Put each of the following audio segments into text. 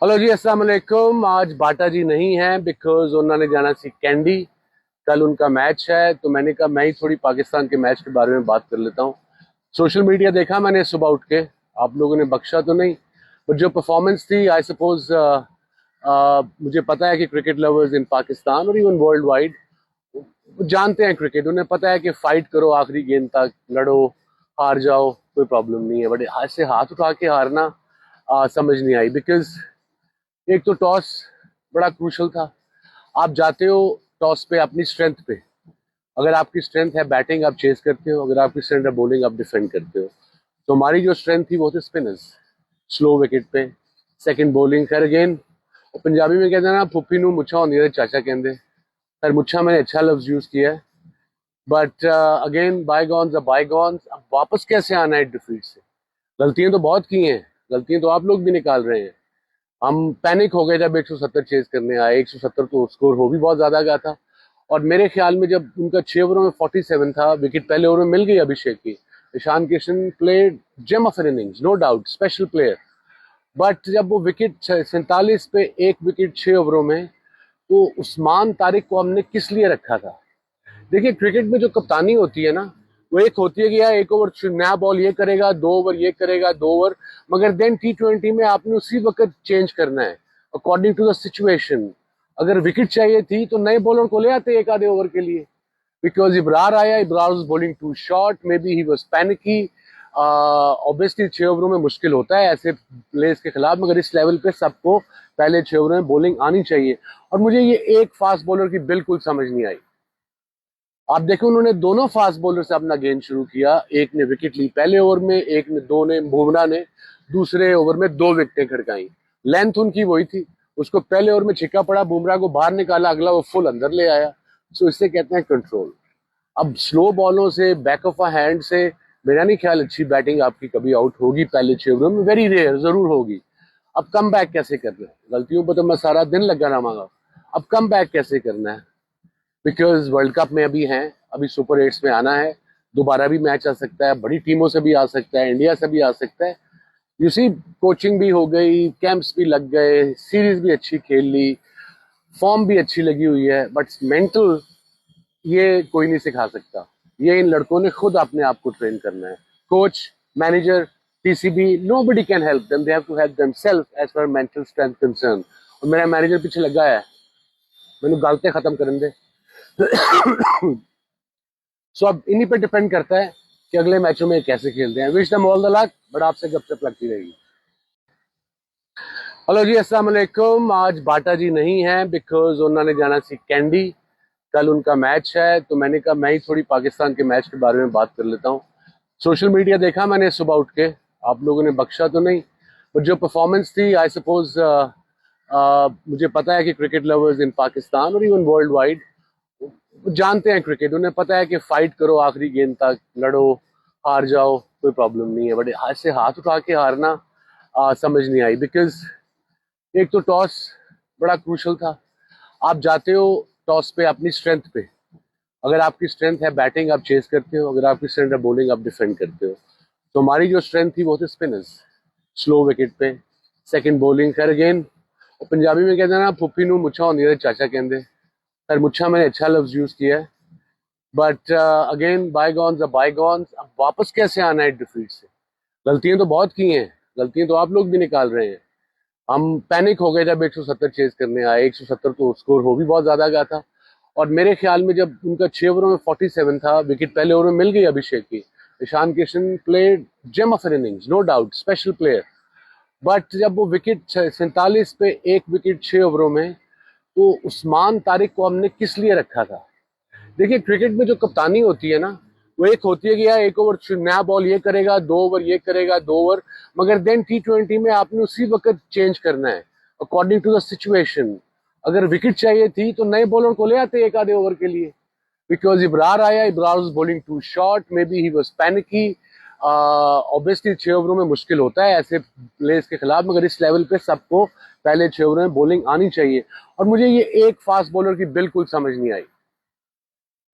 Hello जी, अस्सलाम वालेकुम। आज बाटा जी नहीं है बिकॉज उन्होंने जाना सी कैंडी। कल उनका मैच है तो मैंने कहा मैं ही थोड़ी पाकिस्तान के मैच के बारे में बात कर लेता हूँ। सोशल मीडिया देखा मैंने सुबह उठ के, आप लोगों ने बख्शा तो नहीं, बट जो परफॉर्मेंस थी आई सपोज मुझे पता है कि क्रिकेट लवर्स इन पाकिस्तान और इवन वर्ल्ड वाइड वो जानते हैं क्रिकेट। उन्हें पता है कि फाइट करो आखिरी गेंद तक, लड़ो, हार जाओ, कोई प्रॉब्लम नहीं है। बट हाथ से हाथ उठा के हारना समझ नहीं आई। बिकॉज एक तो टॉस बड़ा क्रूशल था। आप जाते हो टॉस पे अपनी स्ट्रेंथ पे। अगर आपकी स्ट्रेंथ है बैटिंग, आप चेस करते हो। अगर आपकी स्ट्रेंथ है बॉलिंग, आप डिफेंड करते हो। तो हमारी जो स्ट्रेंथ थी वो थे स्पिनर्स, स्लो विकेट पे सेकंड बॉलिंग कर गेंद। और पंजाबी में कहते हैं ना, फुफी नू मुच्छा होंदी है चाचा कहते। सर मुच्छा मैंने अच्छा लफ्ज यूज किया है। But again bygones are bygones. अब वापस कैसे आना है डिफीट से? गलतियां तो बहुत की हैं, गलतियां तो आप लोग भी निकाल रहे हैं। हम पैनिक हो गए जब 170 चेज करने आए। 170 तो स्कोर हो भी बहुत ज्यादा गया था। और मेरे ख्याल में जब उनका 6 ओवरों में 47 था, विकेट पहले ओवर में मिल गई अभिषेक की। Ishan Kishan played gem of an innings, no doubt, special player. But जब वो विकेट 47 पे एक विकेट 6 ओवरों में, तो उस्मान तारिक को हमने किस लिए रखा था? देखिए, क्रिकेट में जो कप्तानी होती है ना, वो एक होती है कि यार एक ओवर नया बॉल ये करेगा, 2 ओवर ये करेगा, 2 ओवर। मगर देन T20 में आपने उसी वक्त चेंज करना है अकॉर्डिंग टू द सिचुएशन। अगर विकेट चाहिए थी तो नए बॉलर को ले आते एक आधे ओवर के लिए। बिकॉज इब्रार आया, Ibrar was bowling too short, maybe he was panicky. Obviously 6 ओवरों में मुश्किल होता है ऐसे प्लेयर्स के खिलाफ, मगर इस लेवल पे सबको पहले 6 ओवर में बॉलिंग आनी चाहिए। और मुझे ये एक फास्ट बॉलर की बिल्कुल समझ नहीं आई। आप देखो, उन्होंने दोनों फास्ट बॉलर से अपना गेंद शुरू किया। एक ने विकेट ली पहले ओवर में, एक ने दो ने बुमराह ने दूसरे ओवर में 2 विकेटें खड़काई। लेंथ उनकी वही थी। उसको पहले ओवर में छिक्का पड़ा, बुमराह को बाहर निकाला, अगला वो फुल अंदर ले आया। सो इससे कहते हैं कंट्रोल। अब स्लो बॉलों से, बैक ऑफ अ हैंड से मेरा नहीं ख्याल अच्छी बैटिंग आपकी कभी आउट होगी पहले 6 ओवरों में। वेरी रेयर जरूर होगी। अब कम बैक कैसे करना है? गलतियों पर तो मैं सारा दिन लगा रहा। अब कम बैक कैसे करना है? बिकॉज वर्ल्ड कप में अभी हैं, अभी सुपर 8 में आना है। दोबारा भी मैच आ सकता है, बड़ी टीमों से भी आ सकता है, इंडिया से भी आ सकता है। यू सी, कोचिंग भी हो गई, कैंप्स भी लग गए, सीरीज भी अच्छी खेल ली, फॉर्म भी अच्छी लगी हुई है। बट मेंटल ये कोई नहीं सिखा सकता। ये इन लड़कों ने खुद अपने आप को ट्रेन करना है। Coach, manager, TCB, nobody can help them. They have to help themselves as far mental strength concern. और मेरा मैनेजर पीछे लगा है, मैंने गलते खत्म करने दे। सो अब इन्हीं पे डिपेंड करता है कि अगले मैचों में कैसे खेलते हैं। Wish them all the luck, but आपसे गपशप लगती रहेगी। हेलो जी, अस्सलाम वालेकुम। आज बाटा जी नहीं है बिकॉज उन्होंने जाना सी कैंडी। कल उनका मैच है तो मैंने कहा मैं ही थोड़ी पाकिस्तान के मैच के बारे में बात कर लेता हूँ। सोशल मीडिया देखा मैंने सुबह उठ के, आप लोगों ने बख्शा तो नहीं, बट जो परफॉर्मेंस थी आई सपोज मुझे पता है कि क्रिकेट लवर्स इन पाकिस्तान और इवन वर्ल्ड वाइड वो जानते हैं क्रिकेट। उन्हें पता है कि फाइट करो आखिरी गेंद तक, लड़ो, हार जाओ, कोई प्रॉब्लम नहीं है। बट हाथ से हाथ उठा के हारना समझ नहीं आई। बिकॉज एक तो टॉस बड़ा क्रूशल था। आप जाते हो टॉस पे अपनी स्ट्रेंथ पे। अगर आपकी स्ट्रेंथ है बैटिंग, आप चेस करते हो। अगर आपकी स्ट्रेंथ है बॉलिंग, आप डिफेंड करते हो। तो हमारी जो स्ट्रेंथ थी वो थे स्पिनर्स, स्लो विकेट पे सेकंड बॉलिंग कर गेंद। और पंजाबी में कहते हैं ना, फुफी नू मुच्छा होंदी है चाचा कहते। सर मुच्छा मैंने अच्छा लफ्ज यूज किया है। But again bygones are bygones. अब वापस कैसे आना है डिफीट से? गलतियां तो बहुत की हैं, गलतियां तो आप लोग भी निकाल रहे हैं। हम पैनिक हो गए जब 170 चेज करने आए। 170 तो स्कोर हो भी बहुत ज्यादा गया था। और मेरे ख्याल में जब उनका 6 ओवरों में 47 था, विकेट पहले ओवर में मिल गई अभिषेक की। Ishan Kishan played gem of an innings, no doubt, special player. But जब वो विकेट 47 पे एक विकेट 6 ओवरों में, तो उस्मान तारिक को हमने किस लिए रखा था? देखिए, क्रिकेट में जो कप्तानी होती है ना, वो एक होती है कि यार एक ओवर नया बॉल ये करेगा, 2 ओवर ये करेगा, 2 ओवर। मगर देन T20 में आपने उसी वक्त चेंज करना है अकॉर्डिंग टू द सिचुएशन। अगर विकेट चाहिए थी तो नए बॉलर को ले आते एक आधे ओवर के लिए। बिकॉज इब्रार आया, Ibrar was bowling too short, maybe he was panicky. Obviously 6 ओवरों में मुश्किल होता है ऐसे प्लेयर्स के खिलाफ, मगर इस लेवल पे सबको पहले 6 ओवर में बॉलिंग आनी चाहिए। और मुझे ये एक फास्ट बॉलर की बिल्कुल समझ नहीं आई।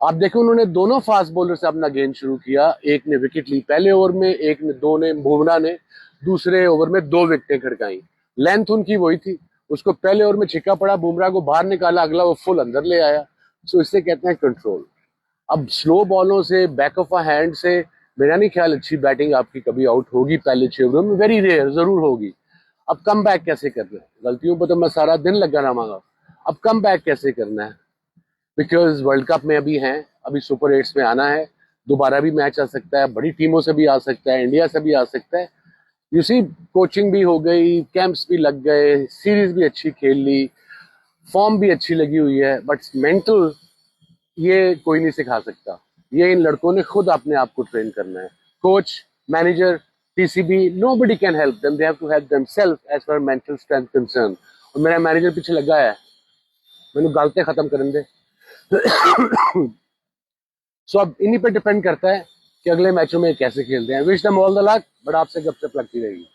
आप देखो, उन्होंने दोनों फास्ट बॉलर से अपना गेंद शुरू किया। एक ने विकेट ली पहले ओवर में, एक ने दो ने बुमराह ने दूसरे ओवर में 2 विकेटें खड़काई। लेंथ उनकी वही थी, उसको पहले ओवर में छिक्का पड़ा, बुमराह को बाहर निकाला, अगला वो फुल अंदर ले आया। सो इससे कहते हैं कंट्रोल। अब स्लो बॉलों से, बैक ऑफ अ हैंड से मेरा नहीं ख्याल अच्छी बैटिंग आपकी कभी आउट होगी पहले 6 ओवरों में, वेरी रेयर जरूर होगी। अब कम बैक कैसे करना है, गलतियों पर तो मैं सारा दिन लगा रहा। अब कम बैक कैसे करना है, बिकॉज वर्ल्ड कप में अभी हैं, अभी सुपर 8 में आना है, दोबारा भी मैच आ सकता है, बड़ी टीमों से भी आ सकता है, इंडिया से भी आ सकता है। यू सी, कोचिंग भी हो गई, कैंप्स भी लग गए, सीरीज भी अच्छी खेल ली, फॉर्म भी अच्छी लगी हुई है, बट मेंटल ये कोई नहीं सिखा सकता। ये इन लड़कों ने खुद अपने आप को ट्रेन करना है। Coach, manager, TCB, nobody can help them, they have to help themselves as far mental strength concern. और मेरा मैनेजर पीछे लगा है, मैंने गालते खत्म करने दे। सो अब इन्हीं पे डिपेंड करता है कि अगले मैचों में कैसे खेलते हैं। Wish them all the luck, but आपसे गपशप लगती रहेगी।